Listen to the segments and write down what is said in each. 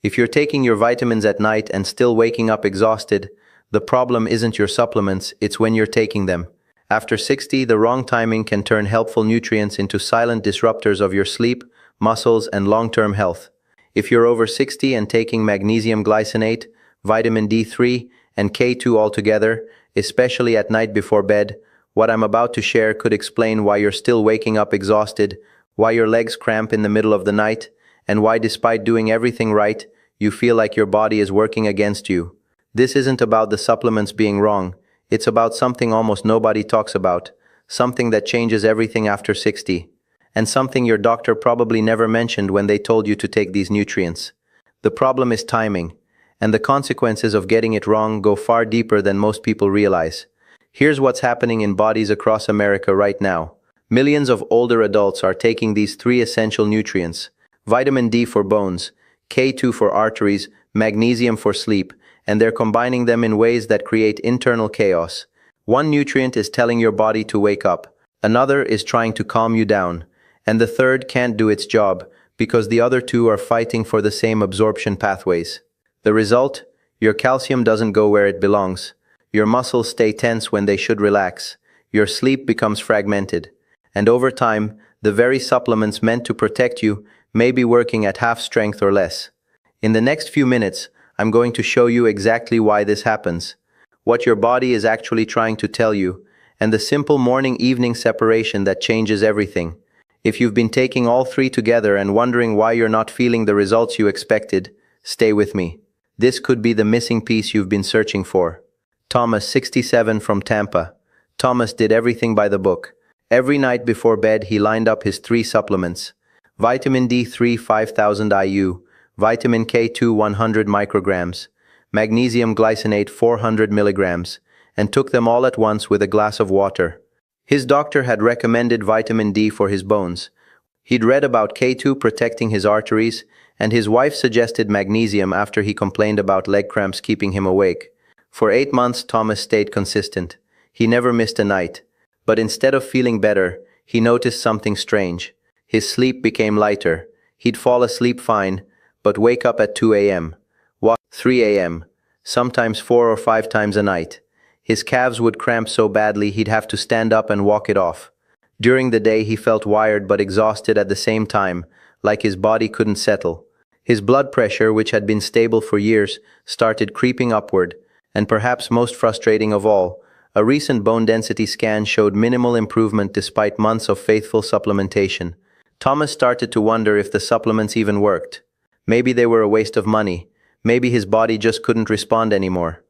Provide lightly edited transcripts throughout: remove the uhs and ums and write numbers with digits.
If you're taking your vitamins at night and still waking up exhausted, the problem isn't your supplements, it's when you're taking them. After 60, the wrong timing can turn helpful nutrients into silent disruptors of your sleep, muscles, and long-term health. If you're over 60 and taking magnesium glycinate, vitamin D3, and K2 altogether, especially at night before bed, what I'm about to share could explain why you're still waking up exhausted, why your legs cramp in the middle of the night, and why despite doing everything right, you feel like your body is working against you. This isn't about the supplements being wrong, it's about something almost nobody talks about, something that changes everything after 60, and something your doctor probably never mentioned when they told you to take these nutrients. The problem is timing, and the consequences of getting it wrong go far deeper than most people realize. Here's what's happening in bodies across America right now. Millions of older adults are taking these three essential nutrients: vitamin D for bones, K2 for arteries, magnesium for sleep, and they're combining them in ways that create internal chaos. One nutrient is telling your body to wake up, another is trying to calm you down, and the third can't do its job because the other two are fighting for the same absorption pathways. The result? Your calcium doesn't go where it belongs. Your muscles stay tense when they should relax. Your sleep becomes fragmented. And over time, the very supplements meant to protect you may be working at half strength or less. In the next few minutes, I'm going to show you exactly why this happens, what your body is actually trying to tell you, and the simple morning-evening separation that changes everything. If you've been taking all three together and wondering why you're not feeling the results you expected, stay with me. This could be the missing piece you've been searching for. Thomas, 67, from Tampa. Thomas did everything by the book. Every night before bed, he lined up his three supplements: vitamin D3 5000 IU, vitamin K2 100 micrograms, magnesium glycinate 400 milligrams, and took them all at once with a glass of water. His doctor had recommended vitamin D for his bones. He'd read about K2 protecting his arteries, and his wife suggested magnesium after he complained about leg cramps keeping him awake. For 8 months, Thomas stayed consistent. He never missed a night. But instead of feeling better, he noticed something strange. His sleep became lighter. He'd fall asleep fine, but wake up at 2 a.m., 3 a.m., sometimes 4 or 5 times a night. His calves would cramp so badly he'd have to stand up and walk it off. During the day he felt wired but exhausted at the same time, like his body couldn't settle. His blood pressure, which had been stable for years, started creeping upward, and perhaps most frustrating of all, a recent bone density scan showed minimal improvement despite months of faithful supplementation. Thomas started to wonder if the supplements even worked. Maybe they were a waste of money. Maybe his body just couldn't respond anymore.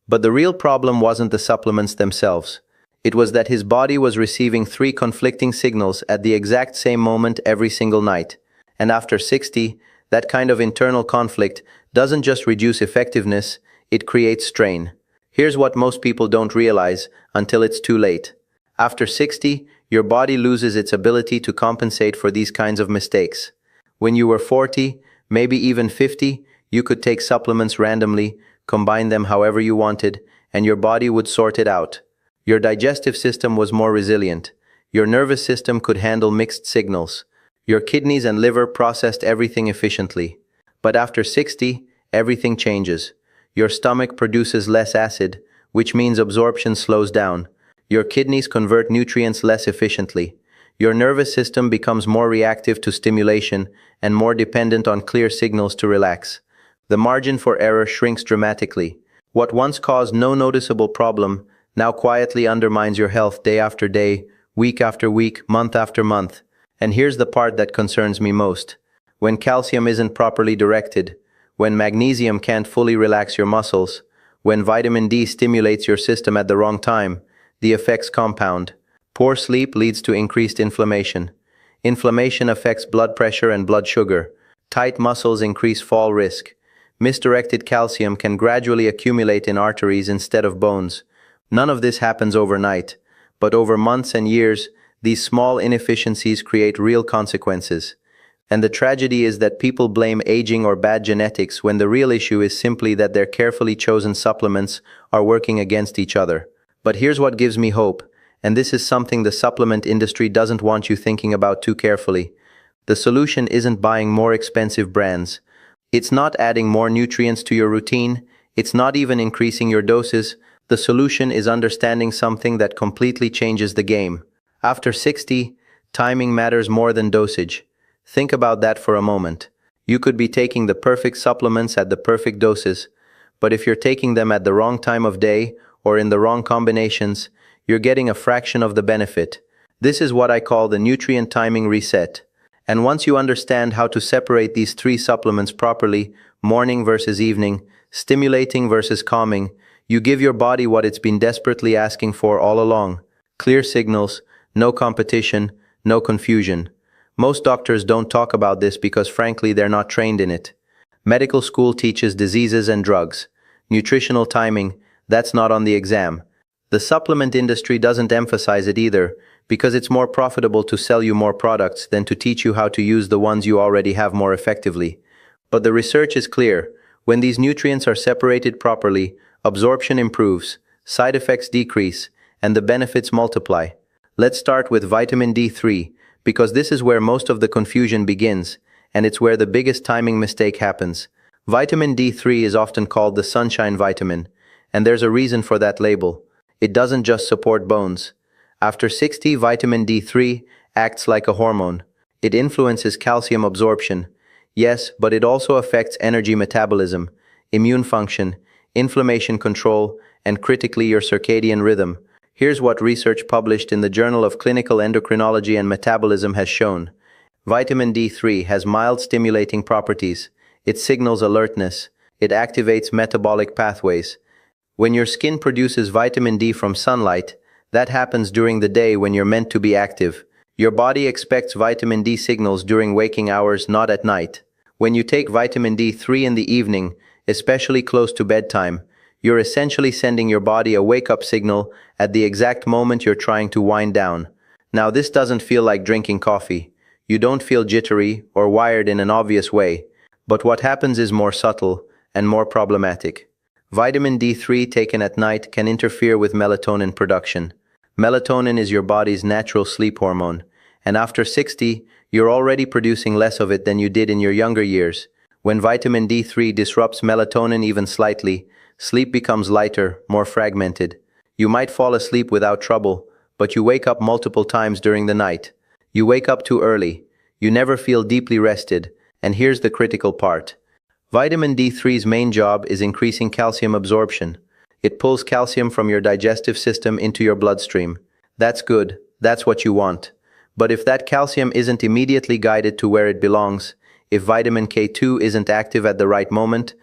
But the real problem wasn't the supplements themselves. It was that his body was receiving 3 conflicting signals at the exact same moment every single night. And after 60, that kind of internal conflict doesn't just reduce effectiveness, it creates strain. Here's what most people don't realize until it's too late. After 60, your body loses its ability to compensate for these kinds of mistakes. When you were 40, maybe even 50, you could take supplements randomly, combine them however you wanted, and your body would sort it out. Your digestive system was more resilient. Your nervous system could handle mixed signals. Your kidneys and liver processed everything efficiently. But after 60, everything changes. Your stomach produces less acid, which means absorption slows down. Your kidneys convert nutrients less efficiently. Your nervous system becomes more reactive to stimulation and more dependent on clear signals to relax. The margin for error shrinks dramatically. What once caused no noticeable problem now quietly undermines your health day after day, week after week, month after month. And here's the part that concerns me most. When calcium isn't properly directed, when magnesium can't fully relax your muscles, when vitamin D stimulates your system at the wrong time, the effects compound. Poor sleep leads to increased inflammation. Inflammation affects blood pressure and blood sugar. Tight muscles increase fall risk. Misdirected calcium can gradually accumulate in arteries instead of bones. None of this happens overnight, but over months and years, these small inefficiencies create real consequences. And the tragedy is that people blame aging or bad genetics when the real issue is simply that their carefully chosen supplements are working against each other. But here's what gives me hope, and this is something the supplement industry doesn't want you thinking about too carefully. The solution isn't buying more expensive brands. It's not adding more nutrients to your routine, it's not even increasing your doses. The solution is understanding something that completely changes the game. After 60, timing matters more than dosage. Think about that for a moment. You could be taking the perfect supplements at the perfect doses, but if you're taking them at the wrong time of day or in the wrong combinations, you're getting a fraction of the benefit. This is what I call the nutrient timing reset. And once you understand how to separate these three supplements properly, morning versus evening, stimulating versus calming, you give your body what it's been desperately asking for all along. Clear signals, no competition, no confusion. Most doctors don't talk about this because frankly they're not trained in it. Medical school teaches diseases and drugs. Nutritional timing, that's not on the exam. The supplement industry doesn't emphasize it either, because it's more profitable to sell you more products than to teach you how to use the ones you already have more effectively. But the research is clear. When these nutrients are separated properly, absorption improves, side effects decrease, and the benefits multiply. Let's start with vitamin D3, because this is where most of the confusion begins, and it's where the biggest timing mistake happens. Vitamin D3 is often called the sunshine vitamin, and there's a reason for that label. It doesn't just support bones. After 60, vitamin D3 acts like a hormone. It influences calcium absorption. Yes, but it also affects energy metabolism, immune function, inflammation control, and critically your circadian rhythm. Here's what research published in the Journal of Clinical Endocrinology and Metabolism has shown. Vitamin D3 has mild stimulating properties. It signals alertness. It activates metabolic pathways. When your skin produces vitamin D from sunlight, that happens during the day when you're meant to be active. Your body expects vitamin D signals during waking hours, not at night. When you take vitamin D3 in the evening, especially close to bedtime, you're essentially sending your body a wake-up signal at the exact moment you're trying to wind down. Now, this doesn't feel like drinking coffee. You don't feel jittery or wired in an obvious way. But what happens is more subtle and more problematic. Vitamin D3 taken at night can interfere with melatonin production. Melatonin is your body's natural sleep hormone, and after 60, you're already producing less of it than you did in your younger years. When vitamin D3 disrupts melatonin even slightly, sleep becomes lighter, more fragmented. You might fall asleep without trouble, but you wake up multiple times during the night. You wake up too early. You never feel deeply rested, and here's the critical part. Vitamin D3's main job is increasing calcium absorption. It pulls calcium from your digestive system into your bloodstream. That's good, that's what you want. But if that calcium isn't immediately guided to where it belongs, if vitamin K2 isn't active at the right moment,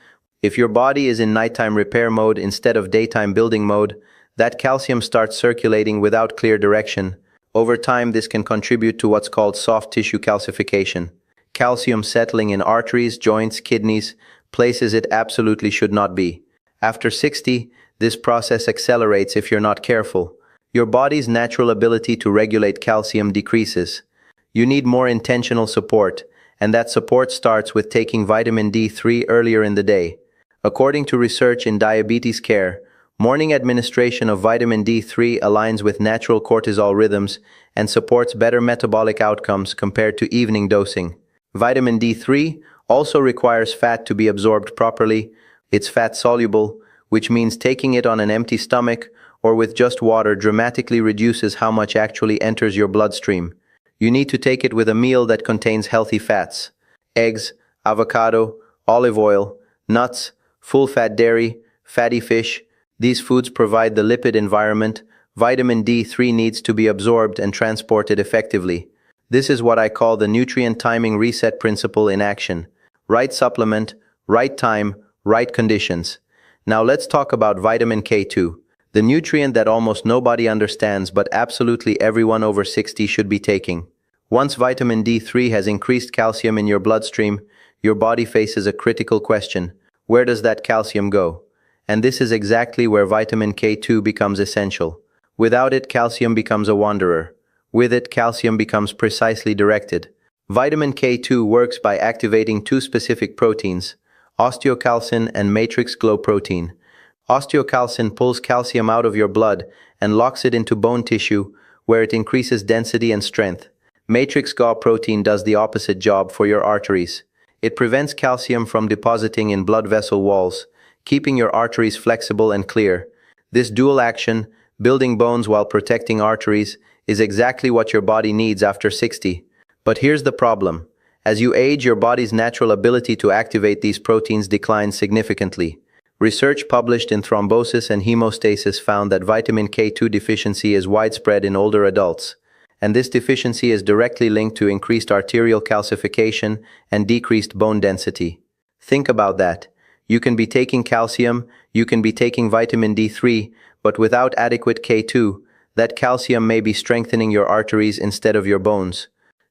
if your body is in nighttime repair mode instead of daytime building mode, that calcium starts circulating without clear direction. Over time, this can contribute to what's called soft tissue calcification. Calcium settling in arteries, joints, kidneys, places it absolutely should not be. After 60, this process accelerates if you're not careful. Your body's natural ability to regulate calcium decreases. You need more intentional support, and that support starts with taking vitamin D3 earlier in the day. According to research in diabetes care, morning administration of vitamin D3 aligns with natural cortisol rhythms and supports better metabolic outcomes compared to evening dosing. Vitamin D3 also requires fat to be absorbed properly. It's fat-soluble, which means taking it on an empty stomach or with just water dramatically reduces how much actually enters your bloodstream. You need to take it with a meal that contains healthy fats. Eggs, avocado, olive oil, nuts, full-fat dairy, fatty fish. These foods provide the lipid environment. Vitamin D3 needs to be absorbed and transported effectively. This is what I call the nutrient timing reset principle in action. Right supplement, right time, right conditions. Now let's talk about vitamin K2, the nutrient that almost nobody understands but absolutely everyone over 60 should be taking. Once vitamin D3 has increased calcium in your bloodstream, your body faces a critical question. Where does that calcium go? And this is exactly where vitamin K2 becomes essential. Without it, calcium becomes a wanderer. With it, calcium becomes precisely directed. Vitamin K2 works by activating two specific proteins, osteocalcin and matrix glow protein. Osteocalcin pulls calcium out of your blood and locks it into bone tissue, where it increases density and strength. Matrix glow protein does the opposite job for your arteries. It prevents calcium from depositing in blood vessel walls, keeping your arteries flexible and clear. This dual action, building bones while protecting arteries, is exactly what your body needs after 60. But here's the problem. As you age, your body's natural ability to activate these proteins declines significantly. Research published in Thrombosis and Hemostasis found that vitamin K2 deficiency is widespread in older adults, and this deficiency is directly linked to increased arterial calcification and decreased bone density. Think about that. You can be taking calcium, you can be taking vitamin D3, but without adequate K2, that calcium may be strengthening your arteries instead of your bones.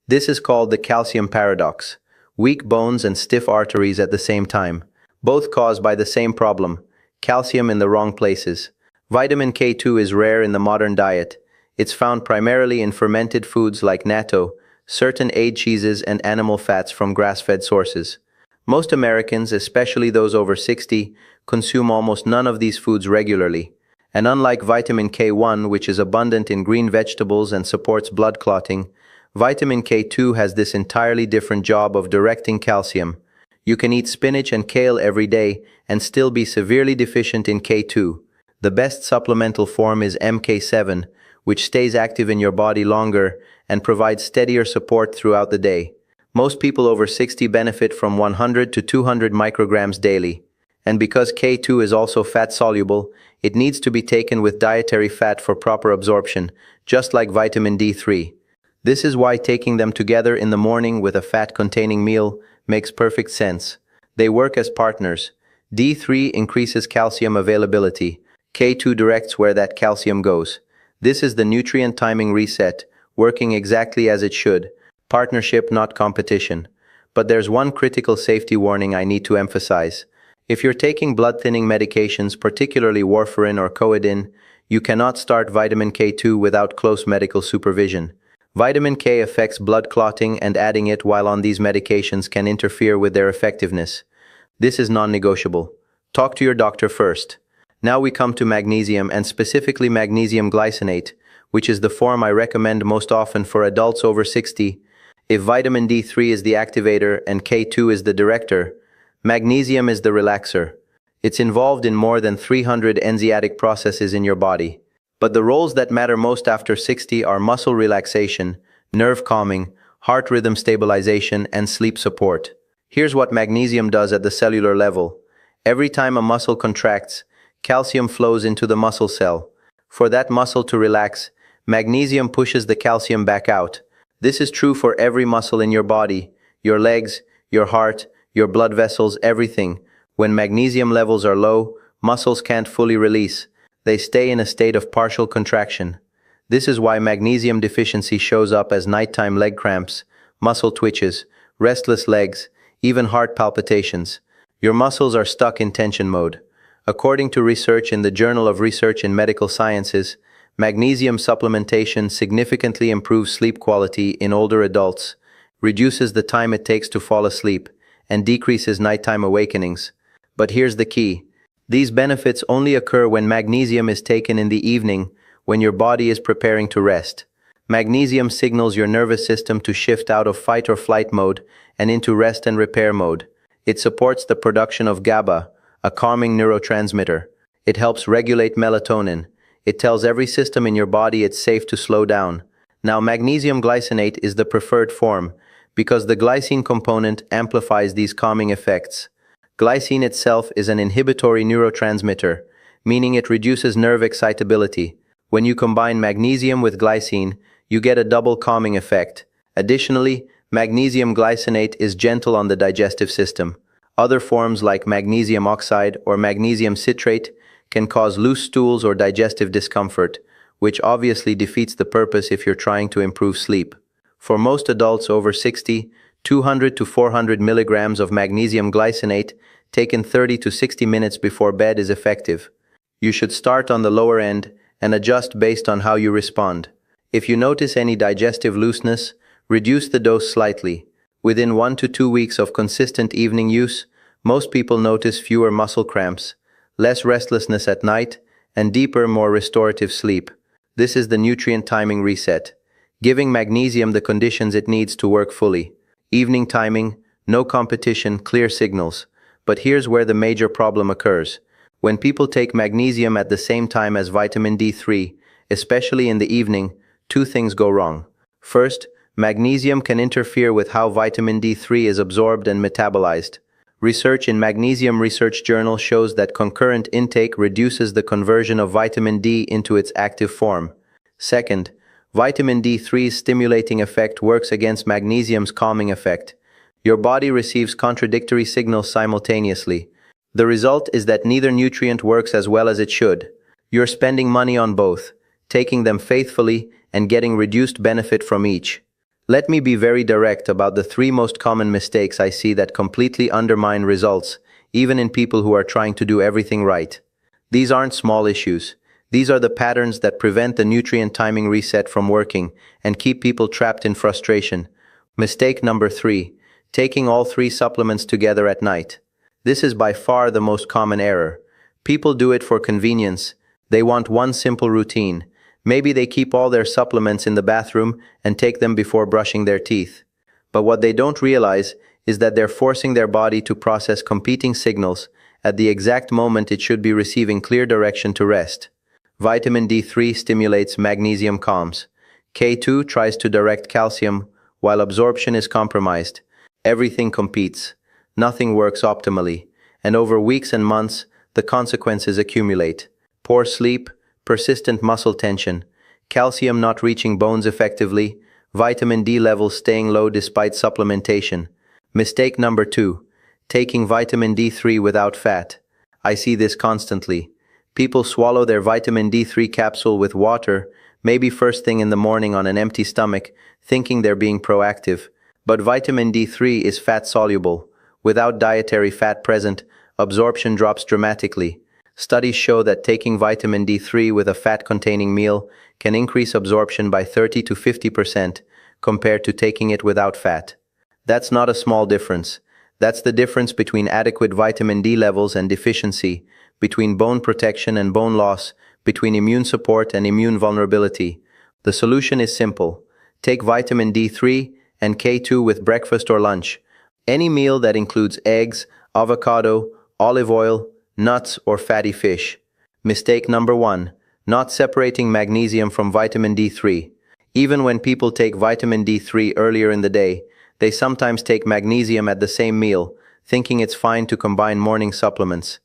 This is called the calcium paradox. Weak bones and stiff arteries at the same time, both caused by the same problem, calcium in the wrong places. Vitamin K2 is rare in the modern diet. It's found primarily in fermented foods like natto, certain aged cheeses, and animal fats from grass-fed sources. Most Americans, especially those over 60, consume almost none of these foods regularly. And unlike vitamin K1, which is abundant in green vegetables and supports blood clotting, vitamin K2 has this entirely different job of directing calcium. You can eat spinach and kale every day and still be severely deficient in K2. The best supplemental form is MK7, which stays active in your body longer and provides steadier support throughout the day. Most people over 60 benefit from 100 to 200 micrograms daily. And because K2 is also fat-soluble, it needs to be taken with dietary fat for proper absorption, just like vitamin D3. This is why taking them together in the morning with a fat-containing meal makes perfect sense. They work as partners. D3 increases calcium availability. K2 directs where that calcium goes. This is the nutrient timing reset, working exactly as it should. Partnership, not competition. But there's one critical safety warning I need to emphasize. If you're taking blood-thinning medications, particularly warfarin or codeine, you cannot start vitamin K2 without close medical supervision. Vitamin K affects blood clotting, and adding it while on these medications can interfere with their effectiveness. This is non-negotiable. Talk to your doctor first. Now we come to magnesium, and specifically magnesium glycinate, which is the form I recommend most often for adults over 60. If vitamin D3 is the activator and K2 is the director, magnesium is the relaxer. It's involved in more than 300 enzymatic processes in your body. But the roles that matter most after 60 are muscle relaxation, nerve calming, heart rhythm stabilization, and sleep support. Here's what magnesium does at the cellular level. Every time a muscle contracts, calcium flows into the muscle cell. For that muscle to relax, magnesium pushes the calcium back out. This is true for every muscle in your body, your legs, your heart, your blood vessels, everything. When magnesium levels are low, muscles can't fully release. They stay in a state of partial contraction. This is why magnesium deficiency shows up as nighttime leg cramps, muscle twitches, restless legs, even heart palpitations. Your muscles are stuck in tension mode. According to research in the Journal of Research in Medical Sciences, magnesium supplementation significantly improves sleep quality in older adults, reduces the time it takes to fall asleep, and decreases nighttime awakenings. But here's the key. These benefits only occur when magnesium is taken in the evening, when your body is preparing to rest. Magnesium signals your nervous system to shift out of fight or flight mode and into rest and repair mode. It supports the production of GABA, a calming neurotransmitter. It helps regulate melatonin. It tells every system in your body it's safe to slow down. Now, magnesium glycinate is the preferred form because the glycine component amplifies these calming effects. Glycine itself is an inhibitory neurotransmitter, meaning it reduces nerve excitability. When you combine magnesium with glycine, you get a double calming effect. Additionally, magnesium glycinate is gentle on the digestive system. Other forms like magnesium oxide or magnesium citrate can cause loose stools or digestive discomfort, which obviously defeats the purpose if you're trying to improve sleep. For most adults over 60, 200 to 400 milligrams of magnesium glycinate taken 30 to 60 minutes before bed is effective. You should start on the lower end and adjust based on how you respond. If you notice any digestive looseness, reduce the dose slightly. Within 1 to 2 weeks of consistent evening use, most people notice fewer muscle cramps, less restlessness at night, and deeper, more restorative sleep. This is the nutrient timing reset, giving magnesium the conditions it needs to work fully. Evening timing, No competition, clear signals. But here's where the major problem occurs. When people take magnesium at the same time as vitamin D3, especially in the evening, two things go wrong. First, magnesium can interfere with how vitamin D3 is absorbed and metabolized. Research in Magnesium Research Journal shows that concurrent intake reduces the conversion of vitamin D into its active form. Second, vitamin D3's stimulating effect works against magnesium's calming effect. Your body receives contradictory signals simultaneously. The result is that neither nutrient works as well as it should. You're spending money on both, taking them faithfully, and getting reduced benefit from each. Let me be very direct about the three most common mistakes I see that completely undermine results, even in people who are trying to do everything right. These aren't small issues. These are the patterns that prevent the nutrient timing reset from working and keep people trapped in frustration. Mistake number 3. Taking all 3 supplements together at night. This is by far the most common error. People do it for convenience. They want one simple routine. Maybe they keep all their supplements in the bathroom and take them before brushing their teeth. But what they don't realize is that they're forcing their body to process competing signals at the exact moment it should be receiving clear direction to rest. Vitamin D3 stimulates magnesium calms. K2 tries to direct calcium, while absorption is compromised. Everything competes. Nothing works optimally. And over weeks and months, the consequences accumulate. Poor sleep, persistent muscle tension, calcium not reaching bones effectively, vitamin D levels staying low despite supplementation. Mistake number 2. Taking vitamin D3 without fat. I see this constantly. People swallow their vitamin D3 capsule with water, maybe first thing in the morning on an empty stomach, thinking they're being proactive. But vitamin D3 is fat-soluble. Without dietary fat present, absorption drops dramatically. Studies show that taking vitamin D3 with a fat-containing meal can increase absorption by 30 to 50% compared to taking it without fat. That's not a small difference. That's the difference between adequate vitamin D levels and deficiency, between bone protection and bone loss, between immune support and immune vulnerability. The solution is simple. Take vitamin D3 and K2 with breakfast or lunch. Any meal that includes eggs, avocado, olive oil, nuts, or fatty fish. Mistake number 1. Not separating magnesium from vitamin D3. Even when people take vitamin D3 earlier in the day, they sometimes take magnesium at the same meal, thinking it's fine to combine morning supplements.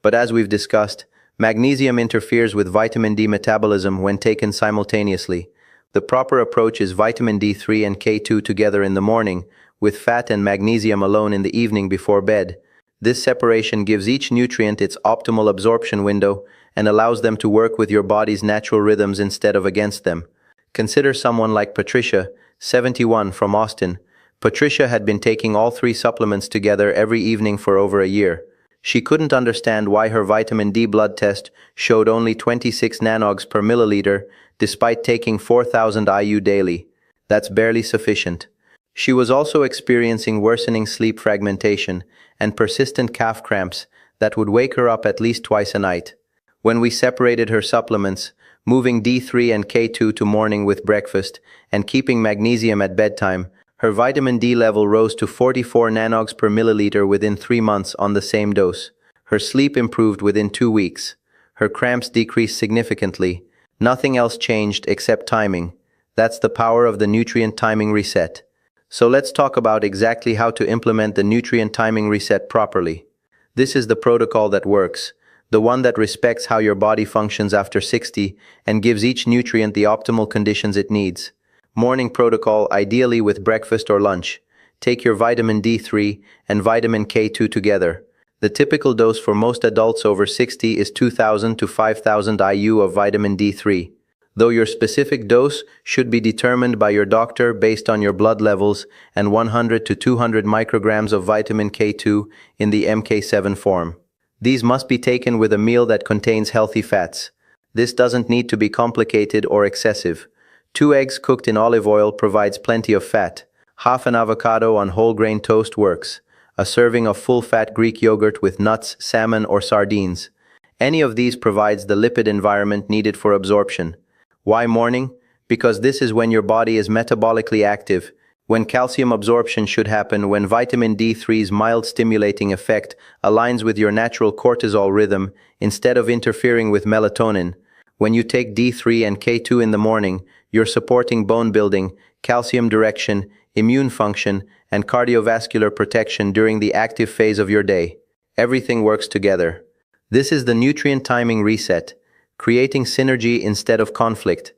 But as we've discussed, magnesium interferes with vitamin D metabolism when taken simultaneously. The proper approach is vitamin D3 and K2 together in the morning, with fat and magnesium alone in the evening before bed. This separation gives each nutrient its optimal absorption window and allows them to work with your body's natural rhythms instead of against them. Consider someone like Patricia, 71, from Austin. Patricia had been taking all 3 supplements together every evening for over a year. She couldn't understand why her vitamin D blood test showed only 26 nanogs per milliliter despite taking 4,000 IU daily. That's barely sufficient. She was also experiencing worsening sleep fragmentation and persistent calf cramps that would wake her up at least twice a night. When we separated her supplements, moving D3 and K2 to morning with breakfast and keeping magnesium at bedtime, her vitamin D level rose to 44 nanogs per milliliter within 3 months on the same dose. Her sleep improved within 2 weeks. Her cramps decreased significantly. Nothing else changed except timing. That's the power of the nutrient timing reset. So let's talk about exactly how to implement the nutrient timing reset properly. This is the protocol that works, the one that respects how your body functions after 60 and gives each nutrient the optimal conditions it needs. Morning protocol, ideally with breakfast or lunch. Take your vitamin D3 and vitamin K2 together. The typical dose for most adults over 60 is 2,000 to 5,000 IU of vitamin D3. Though your specific dose should be determined by your doctor based on your blood levels, and 100 to 200 micrograms of vitamin K2 in the MK7 form. These must be taken with a meal that contains healthy fats. This doesn't need to be complicated or excessive. 2 eggs cooked in olive oil provides plenty of fat. Half an avocado on whole grain toast works. A serving of full-fat Greek yogurt with nuts, salmon, or sardines. Any of these provides the lipid environment needed for absorption. Why morning? Because this is when your body is metabolically active, when calcium absorption should happen, when vitamin D3's mild stimulating effect aligns with your natural cortisol rhythm instead of interfering with melatonin. When you take D3 and K2 in the morning, you're supporting bone building, calcium direction, immune function, and cardiovascular protection during the active phase of your day. Everything works together. This is the nutrient timing reset, creating synergy instead of conflict.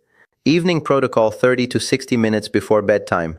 Evening protocol 30 to 60 minutes before bedtime.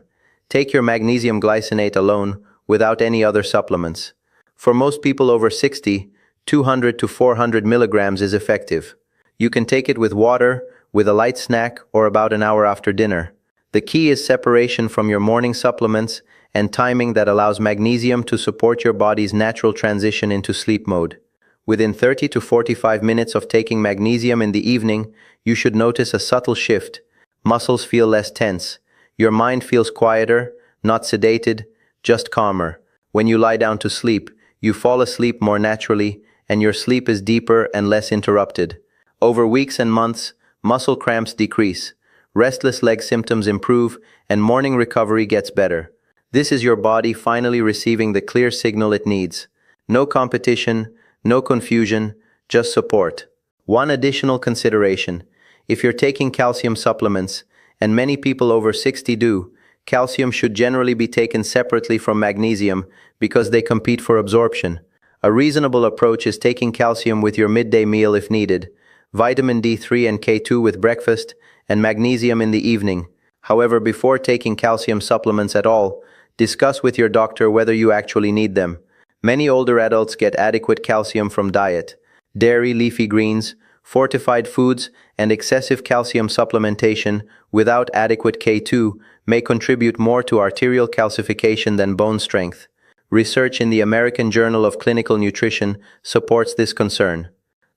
Take your magnesium glycinate alone, without any other supplements. For most people over 60, 200 to 400 milligrams is effective. You can take it with water, with a light snack, or about an hour after dinner. The key is separation from your morning supplements and timing that allows magnesium to support your body's natural transition into sleep mode. Within 30 to 45 minutes of taking magnesium in the evening, you should notice a subtle shift. Muscles feel less tense. Your mind feels quieter, not sedated, just calmer. When you lie down to sleep, you fall asleep more naturally, and your sleep is deeper and less interrupted. Over weeks and months, muscle cramps decrease, restless leg symptoms improve, and morning recovery gets better. This is your body finally receiving the clear signal it needs. No competition, no confusion, just support. One additional consideration: if you're taking calcium supplements, and many people over 60 do, calcium should generally be taken separately from magnesium because they compete for absorption. A reasonable approach is taking calcium with your midday meal if needed, vitamin D3 and K2 with breakfast, and magnesium in the evening. However, before taking calcium supplements at all, discuss with your doctor whether you actually need them. Many older adults get adequate calcium from diet, dairy, leafy greens, fortified foods, and excessive calcium supplementation without adequate K2 may contribute more to arterial calcification than bone strength. Research in the American Journal of Clinical Nutrition supports this concern.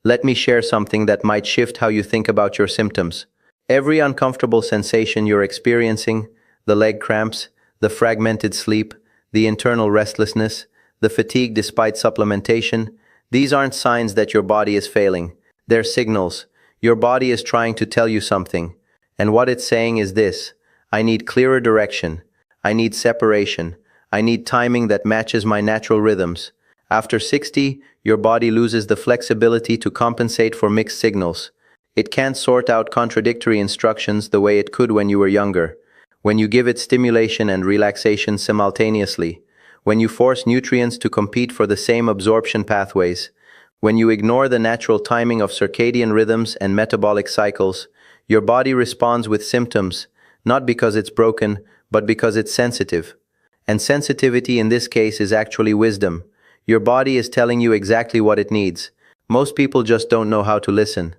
Let me share something that might shift how you think about your symptoms. Every uncomfortable sensation you're experiencing, the leg cramps, the fragmented sleep, the internal restlessness, the fatigue despite supplementation, these aren't signs that your body is failing. They're signals. Your body is trying to tell you something. And what it's saying is this: I need clearer direction. I need separation. I need timing that matches my natural rhythms. After 60, your body loses the flexibility to compensate for mixed signals. It can't sort out contradictory instructions the way it could when you were younger. When you give it stimulation and relaxation simultaneously, when you force nutrients to compete for the same absorption pathways, when you ignore the natural timing of circadian rhythms and metabolic cycles, your body responds with symptoms, not because it's broken, but because it's sensitive. And sensitivity in this case is actually wisdom. Your body is telling you exactly what it needs. Most people just don't know how to listen.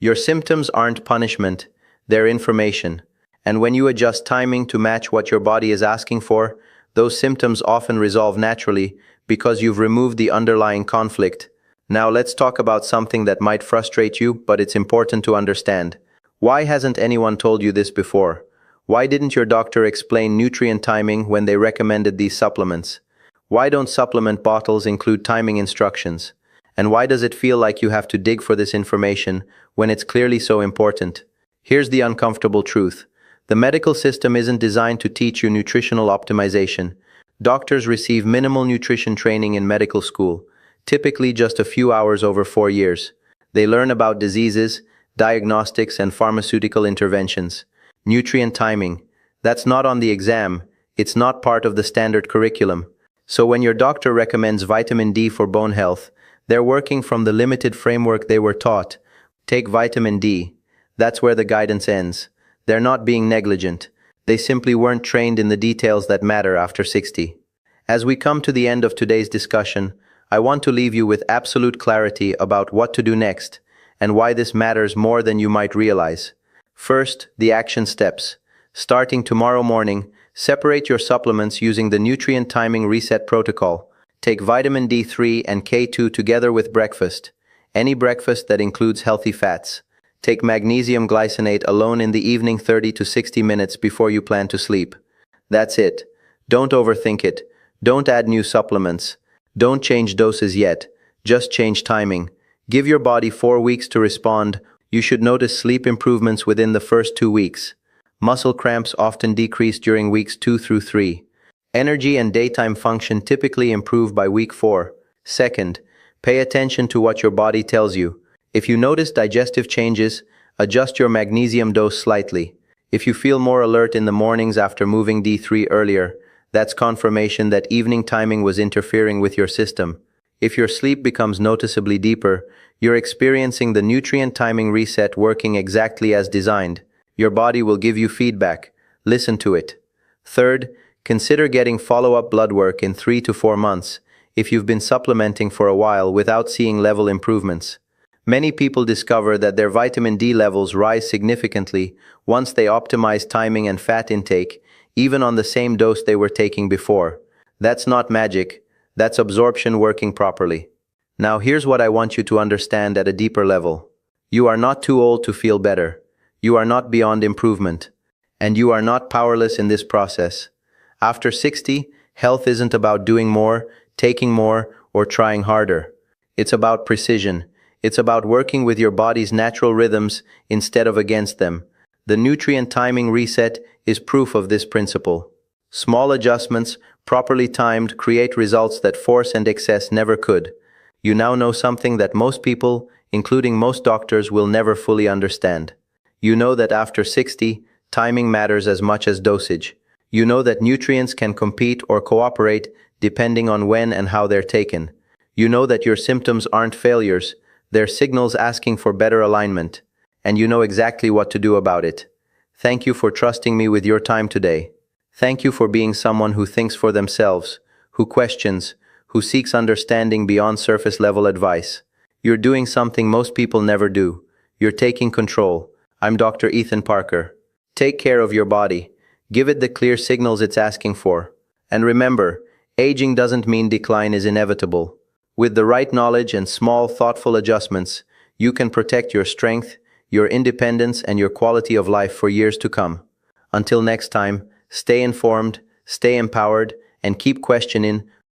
Your symptoms aren't punishment, they're information. And when you adjust timing to match what your body is asking for, those symptoms often resolve naturally because you've removed the underlying conflict. Now let's talk about something that might frustrate you, but it's important to understand. Why hasn't anyone told you this before? Why didn't your doctor explain nutrient timing when they recommended these supplements? Why don't supplement bottles include timing instructions? And why does it feel like you have to dig for this information when it's clearly so important? Here's the uncomfortable truth. The medical system isn't designed to teach you nutritional optimization. Doctors receive minimal nutrition training in medical school, typically just a few hours over 4 years. They learn about diseases, diagnostics, and pharmaceutical interventions. Nutrient timing, that's not on the exam, it's not part of the standard curriculum. So when your doctor recommends vitamin D for bone health, they're working from the limited framework they were taught. Take vitamin D. That's where the guidance ends. They're not being negligent. They simply weren't trained in the details that matter after 60. As we come to the end of today's discussion, I want to leave you with absolute clarity about what to do next and why this matters more than you might realize. First, the action steps. Starting tomorrow morning, separate your supplements using the nutrient timing reset protocol. Take vitamin D3 and K2 together with breakfast, any breakfast that includes healthy fats. Take magnesium glycinate alone in the evening 30 to 60 minutes before you plan to sleep. That's it. Don't overthink it. Don't add new supplements. Don't change doses yet. Just change timing. Give your body 4 weeks to respond. You should notice sleep improvements within the first 2 weeks. Muscle cramps often decrease during weeks 2 through 3. Energy and daytime function typically improve by week 4. Second, pay attention to what your body tells you. If you notice digestive changes, adjust your magnesium dose slightly. If you feel more alert in the mornings after moving D3 earlier, that's confirmation that evening timing was interfering with your system. If your sleep becomes noticeably deeper, you're experiencing the nutrient timing reset working exactly as designed. Your body will give you feedback. Listen to it. Third, consider getting follow-up blood work in 3 to 4 months if you've been supplementing for a while without seeing level improvements. Many people discover that their vitamin D levels rise significantly once they optimize timing and fat intake, even on the same dose they were taking before. That's not magic, that's absorption working properly. Now here's what I want you to understand at a deeper level. You are not too old to feel better. You are not beyond improvement. And you are not powerless in this process. After 60, health isn't about doing more, taking more, or trying harder. It's about precision. It's about working with your body's natural rhythms instead of against them. The nutrient timing reset is proof of this principle. Small adjustments, properly timed, create results that force and excess never could. You now know something that most people, including most doctors, will never fully understand. You know that after 60, timing matters as much as dosage. You know that nutrients can compete or cooperate depending on when and how they're taken. You know that your symptoms aren't failures, they're signals asking for better alignment. And you know exactly what to do about it. Thank you for trusting me with your time today. Thank you for being someone who thinks for themselves, who questions, who seeks understanding beyond surface-level advice. You're doing something most people never do. You're taking control. I'm Dr. Ethan Parker. Take care of your body. Give it the clear signals it's asking for. And remember, aging doesn't mean decline is inevitable. With the right knowledge and small, thoughtful adjustments, you can protect your strength, your independence, and your quality of life for years to come. Until next time, stay informed, stay empowered, and keep questioning